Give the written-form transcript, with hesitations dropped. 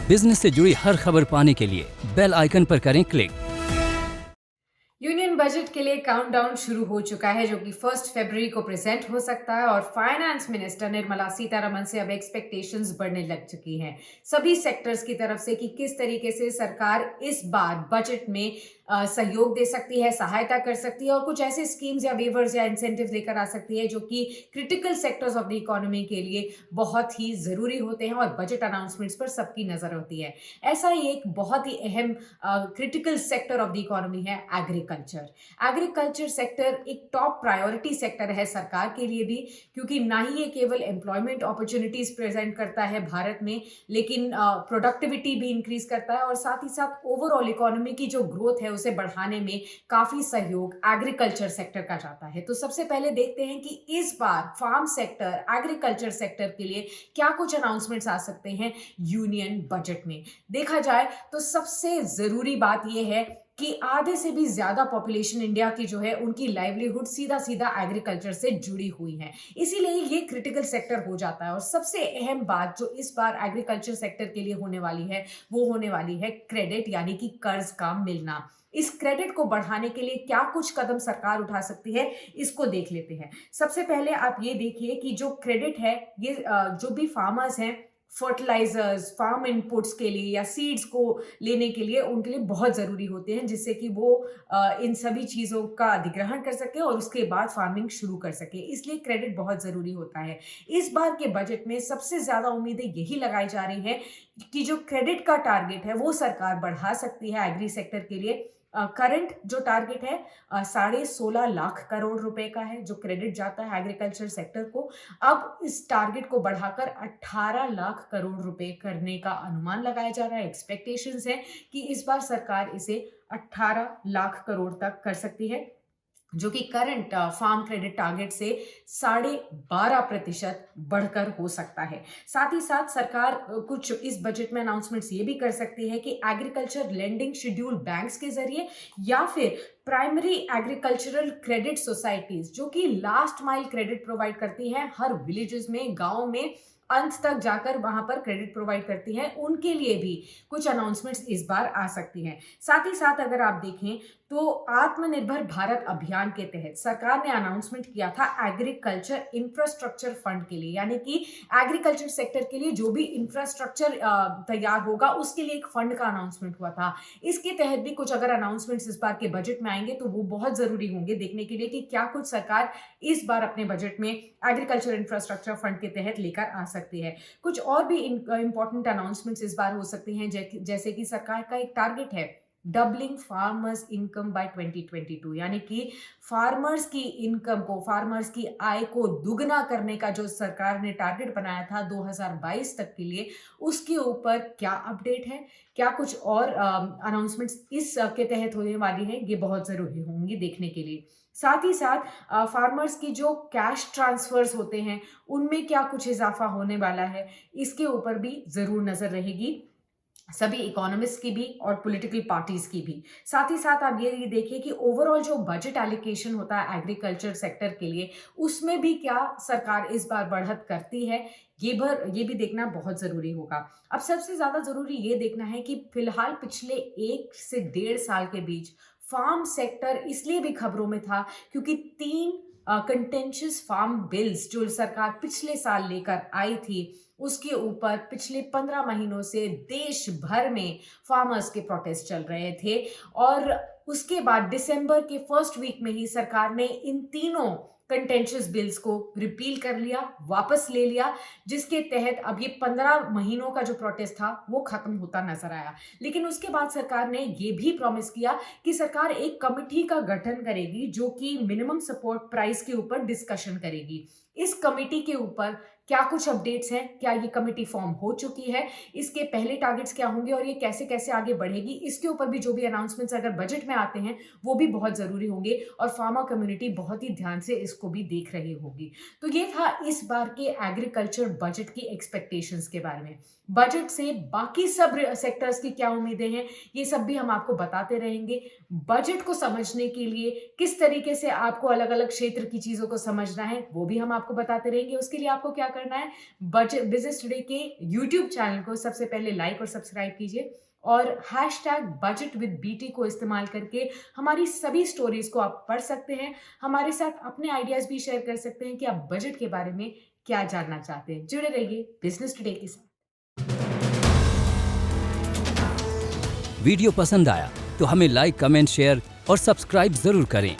Business से जुड़ी हर खबर पाने के लिए बेल आइकन पर करें क्लिक। यूनियन बजट के लिए काउंटडाउन शुरू हो चुका है जो कि 1 फरवरी को प्रेजेंट हो सकता है और फाइनेंस मिनिस्टर निर्मला सीतारमण से अब एक्सपेक्टेशंस बढ़ने लग चुकी हैं सभी सेक्टर्स की तरफ से कि किस तरीके से सरकार इस बार बजट में सहयोग दे सकती है, सहायता कर सकती है और कुछ ऐसे स्कीम्स या वेवर्स या इंसेंटिव लेकर आ सकती है जो कि critical sectors of the economy के लिए बहुत ही जरूरी होते हैं और बजट अनाउंसमेंट्स पर सबकी नजर होती है। ऐसा ही एक बहुत ही अहम critical sector of the economy है एग्रीकल्चर। एग्रीकल्चर सेक्टर एक टॉप प्रायोरिटी सेक्टर है सरकार के लिए भी, क्योंकि ना ही ये केवल एम्प्लॉयमेंट अपॉर्चुनिटीज प्रेजेंट करता है भारत में, लेकिन प्रोडक्टिविटी भी इंक्रीज करता है और साथ ही साथ ओवरऑल इकोनॉमी की जो ग्रोथ है उसे बढ़ाने में काफी सहयोग एग्रीकल्चर सेक्टर का जाता है। तो सबसे पहले देखते हैं कि इस बार फार्म सेक्टर, एग्रीकल्चर सेक्टर के लिए क्या कुछ अनाउंसमेंट्स आ सकते हैं यूनियन बजट में। देखा जाए तो सबसे जरूरी बात यह है कि आधे से भी ज्यादा पॉपुलेशन इंडिया की जो है उनकी लाइवलीहुड सीधा सीधा एग्रीकल्चर से जुड़ी हुई है, इसीलिए ये क्रिटिकल सेक्टर हो जाता है। और सबसे अहम बात जो इस बार एग्रीकल्चर सेक्टर के लिए होने वाली है वो होने वाली है क्रेडिट, यानी कि कर्ज का मिलना। इस क्रेडिट को बढ़ाने के लिए क्या कुछ कदम सरकार उठा सकती है, इसको देख लेते हैं। सबसे पहले आप ये देखिए कि जो क्रेडिट है ये जो भी फार्मर्स हैं फर्टिलाइजर्स, फार्म इनपुट्स के लिए या सीड्स को लेने के लिए उनके लिए बहुत ज़रूरी होते हैं, जिससे कि वो इन सभी चीज़ों का अधिग्रहण कर सके और उसके बाद फार्मिंग शुरू कर सके, इसलिए क्रेडिट बहुत ज़रूरी होता है। इस बार के बजट में सबसे ज़्यादा उम्मीदें यही लगाई जा रही हैं कि जो क्रेडिट का टारगेट है वो सरकार बढ़ा सकती है एग्री सेक्टर के लिए। करंट जो टारगेट है 16.5 लाख करोड़ रुपए का है जो क्रेडिट जाता है एग्रीकल्चर सेक्टर को। अब इस टारगेट को बढ़ाकर 18 लाख करोड़ रुपए करने का अनुमान लगाया जा रहा है। एक्सपेक्टेशंस है कि इस बार सरकार इसे 18 लाख करोड़ तक कर सकती है, जो कि करंट फार्म क्रेडिट टारगेट से 12.5% बढ़कर हो सकता है। साथ ही साथ सरकार कुछ इस बजट में अनाउंसमेंट्स ये भी कर सकती है कि एग्रीकल्चर लेंडिंग शेड्यूल बैंक्स के जरिए या फिर प्राइमरी एग्रीकल्चरल क्रेडिट सोसाइटीज जो कि लास्ट माइल क्रेडिट प्रोवाइड करती हैं हर विलेजेस में, गांव में अंत तक जाकर वहां पर क्रेडिट प्रोवाइड करती हैं, उनके लिए भी कुछ अनाउंसमेंट्स इस बार आ सकती हैं। साथ ही साथ अगर आप देखें तो आत्मनिर्भर भारत अभियान के तहत सरकार ने अनाउंसमेंट किया था एग्रीकल्चर इंफ्रास्ट्रक्चर फंड के लिए, यानी कि एग्रीकल्चर सेक्टर के लिए जो भी इंफ्रास्ट्रक्चर तैयार होगा उसके लिए एक फंड का अनाउंसमेंट हुआ था। इसके तहत भी कुछ अगर अनाउंसमेंट्स इस बार के बजट में आएंगे तो वो बहुत जरूरी होंगे देखने के लिए कि क्या कुछ सरकार इस बार अपने बजट में एग्रीकल्चर इंफ्रास्ट्रक्चर फंड के तहत लेकर आ सकती है। कुछ और भी इंपॉर्टेंट अनाउंसमेंट्स इस बार हो सकती हैं, जैसे कि सरकार का एक टारगेट है डबलिंग फार्मर्स इनकम बाय 2022, यानी कि फार्मर्स की इनकम को, फार्मर्स की आय को दुगना करने का जो सरकार ने टारगेट बनाया था 2022 तक के लिए, उसके ऊपर क्या अपडेट है, क्या कुछ और अनाउंसमेंट्स इस के तहत होने वाली हैं, ये बहुत जरूरी होंगी देखने के लिए। साथ ही साथ फार्मर्स की जो कैश ट्रांसफर्स होते हैं उनमें क्या कुछ इजाफा होने वाला है, इसके ऊपर भी जरूर नजर रहेगी सभी इकोनॉमिस्ट की भी और पॉलिटिकल पार्टीज की भी। साथ ही साथ आप ये देखिए कि ओवरऑल जो बजट एलोकेशन होता है एग्रीकल्चर सेक्टर के लिए उसमें भी क्या सरकार इस बार बढ़त करती है, ये भी देखना बहुत जरूरी होगा। अब सबसे ज्यादा जरूरी ये देखना है कि फिलहाल पिछले 1 से 1.5 साल के बीच फार्म सेक्टर इसलिए भी खबरों में था क्योंकि 3 कंटेंशियस फार्म बिल्स जो सरकार पिछले साल लेकर आई थी उसके ऊपर पिछले 15 महीनों से देश भर में फार्मर्स के प्रोटेस्ट चल रहे थे। और उसके बाद दिसंबर के फर्स्ट वीक में ही सरकार ने इन तीनों कंटेंशियस बिल्स को रिपील कर लिया, वापस ले लिया, जिसके तहत अब ये 15 महीनों का जो प्रोटेस्ट था वो खत्म होता नजर आया। लेकिन उसके बाद सरकार ने ये भी प्रॉमिस किया कि सरकार एक कमेटी का गठन करेगी जो कि मिनिमम सपोर्ट प्राइस के ऊपर डिस्कशन करेगी। इस कमेटी के ऊपर क्या कुछ अपडेट्स हैं, क्या ये कमेटी फॉर्म हो चुकी है, इसके पहले टारगेट्स क्या होंगे और ये कैसे कैसे आगे बढ़ेगी, इसके ऊपर भी जो भी अनाउंसमेंट्स अगर बजट में आते हैं वो भी बहुत जरूरी होंगे और फार्मा कम्युनिटी बहुत ही ध्यान से इसको भी देख रही होगी। तो ये था इस बार के एग्रीकल्चर बजट की एक्सपेक्टेशंस के बारे में। बजट से बाकी सब सेक्टर्स की क्या उम्मीदें हैं ये सब भी हम आपको बताते रहेंगे। बजट को समझने के लिए किस तरीके से आपको अलग अलग क्षेत्र की चीजों को समझना है वो भी हम आपको बताते रहेंगे। उसके लिए आपको क्या करना है, बजट बिजनेस टुडे के यूट्यूब चैनल को सबसे पहले लाइक और सब्सक्राइब कीजिए और हैशटैग बजट विद बीटी को इस्तेमाल करके हमारी सभी स्टोरीज को आप पढ़ सकते हैं। हमारे साथ अपने आइडियाज भी शेयर कर सकते हैं कि आप बजट के बारे में क्या जानना चाहते हैं। जुड़े रहिए बिजनेस टुडे के साथ। वीडियो पसंद आया तो हमें लाइक, कमेंट, शेयर और सब्सक्राइब जरूर करें।